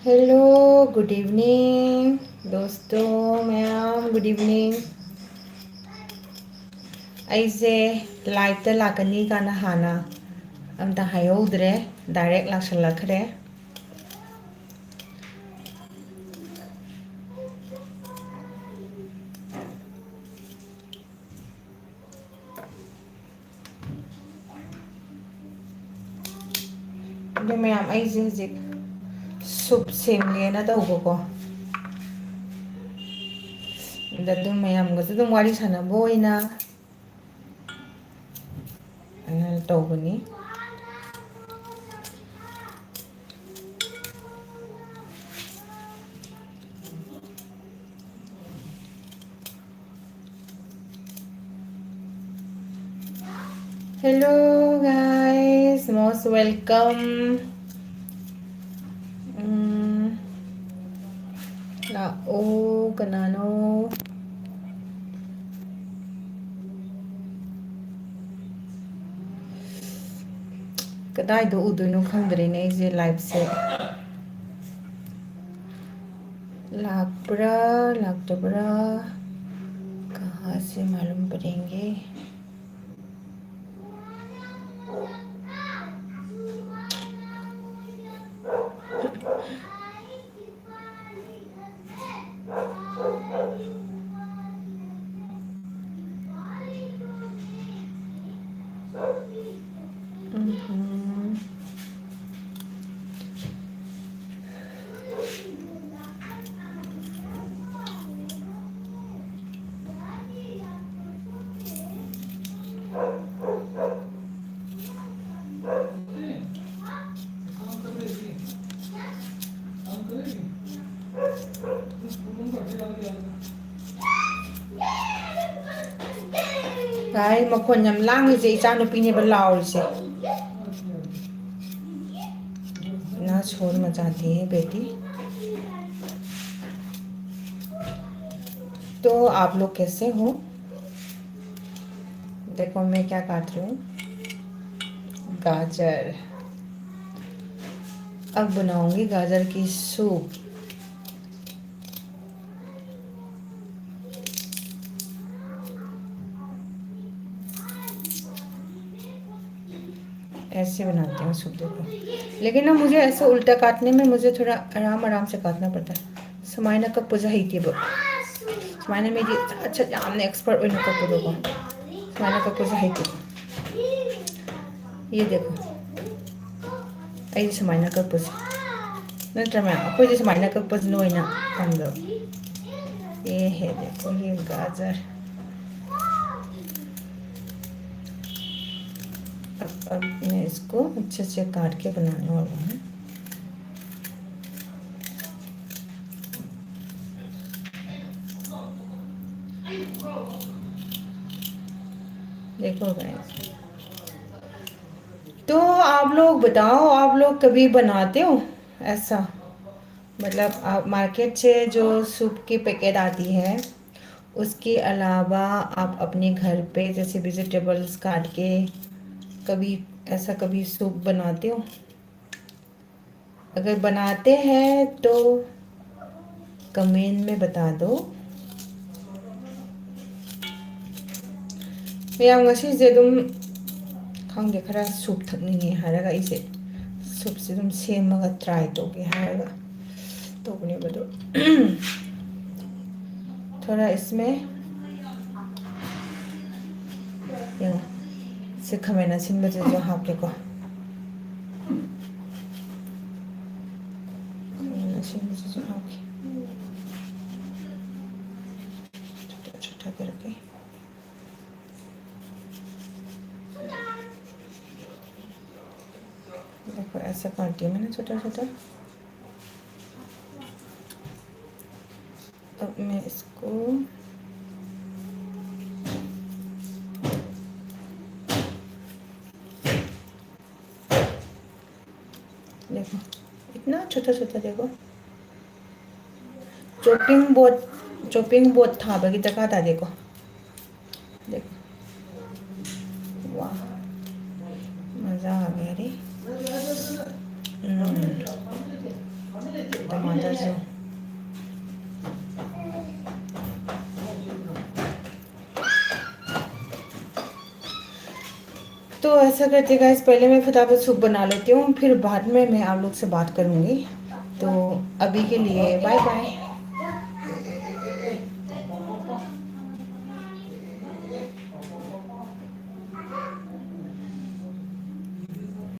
Hello, good evening दोस्तों, ma'am good evening. ꯑꯩꯁꯦ ꯂꯥꯏꯚꯇ ꯂꯥꯛꯀꯅꯤ ꯀꯥꯟꯅ ꯍꯥꯟꯅ ꯑꯝꯇ ꯍꯥꯏꯍꯧꯗ꯭ꯔꯦ, ꯗꯥꯏꯔꯦꯛ ꯂꯥꯛꯁꯜꯂꯛꯈ꯭ꯔꯦ꯫ ꯑꯗꯣ ꯃꯌꯥꯝ ꯑꯩꯁꯦ ꯍꯧꯖꯤꯛ ꯁꯨꯞ ꯁꯦꯝꯒꯦꯅ ꯇꯧꯕꯀꯣ, ꯑꯗꯨꯝ ꯃꯌꯥꯝꯒꯁꯨ ꯑꯗꯨꯝ ꯋꯥꯔꯤ ꯁꯥꯟꯅꯕ ꯑꯣꯏꯅ ꯇꯧꯕꯅꯤ꯫ Hello guys, most welcome. ꯂꯥꯛꯑꯣ, ꯀꯅꯥꯅꯣ? ꯀꯗꯥꯏꯗ ꯎꯗꯣꯏꯅꯣ ꯈꯪꯗ꯭ꯔꯦꯅꯦ ꯑꯩꯁꯦ ꯂꯥꯏꯚꯁꯦ꯫ ꯂꯥꯛꯄ꯭ꯔꯥ ꯂꯥꯛꯇꯕ꯭ꯔꯥ ꯀहाँ से मालूम पड़ेंगे। ꯚꯥꯏ ꯃꯈꯣꯟ ꯌꯥꯝ ꯂꯥꯡꯉꯤꯁꯦ ꯏꯆꯥ ꯅꯨꯄꯤꯅꯦꯕ लाउरिसे। ना शोर मचाती है बेटी। तो आप लोग कैसे हो? देखो मैं क्या काट रही हूँ, गाजर। अब बनाऊंगी गाजर की सूप। ऐसे बनाते हैं सूप, देखो। लेकिन ना मुझे ऐसे उल्टा काटने में मुझे थोड़ा आराम आराम से काटना पड़ता है। समायना कपजा ꯍꯩꯇꯦꯕ। समायना मेरी अच्छा यामने एक्सपर्ट ꯑꯣꯏꯅ ꯀꯛꯄꯗꯣꯀꯣ, समायना कपजा ꯍꯩꯇꯦꯕ। ये देखो, ꯑꯩꯗꯤ समायना कपसे नत्र मैं अखोइदि समायना कपसनो ꯑꯣꯏꯅ ꯄꯥꯝꯖꯕ। ये है देखो, ये गाजर। अब मैं इसको अच्छे से काट के बनाने वाला हूँ। देखो गाइस, तो आप लोग बताओ, आप लोग कभी बनाते हो ऐसा? मतलब आप मार्केट से जो सूप की पैकेट आती है, उसके अलावा आप अपने घर पे जैसे वेजिटेबल्स काट के कभी ऐसा कभी सूप बनाते हो? अगर बनाते हैं तो कमेंट में बता दो। ꯃꯌꯥꯝ ꯉꯁꯤꯁꯦ ꯑꯗꯨꯝ ꯈꯪꯗꯦ, ꯈꯔ ꯁꯨꯞ ꯊꯛꯅꯤꯡꯉꯦ ꯍꯥꯏꯔꯒ ꯑꯩꯁꯦ ꯁꯨꯞꯁꯦ ꯑꯗꯨꯝ ꯁꯦꯝꯃꯒ ꯇ꯭ꯔꯥꯏ ꯇꯧꯒꯦ ꯍꯥꯏꯔꯒ तोबनेब तो थोड़ा इसमें से खमेन असिनबसे जो हापेको, खमेन असिनबसे जो हापे छोटा छोटा करके। देखो ऐसा काटी है मैंने छोटा छोटा। अब मैं इसको देखो इतना छोटा छोटा, देखो चॉपिंग बोर्ड था बगी दरकार था। देखो देखो, वाह मज़ा आ गया रे। टमाटर जो तो ऐसा करते गाइस, पहले मैं फटाफट सूप बना लेती हूँ, फिर बाद में मैं आप लोग से बात करूँगी। तो अभी के लिए बाय बाय।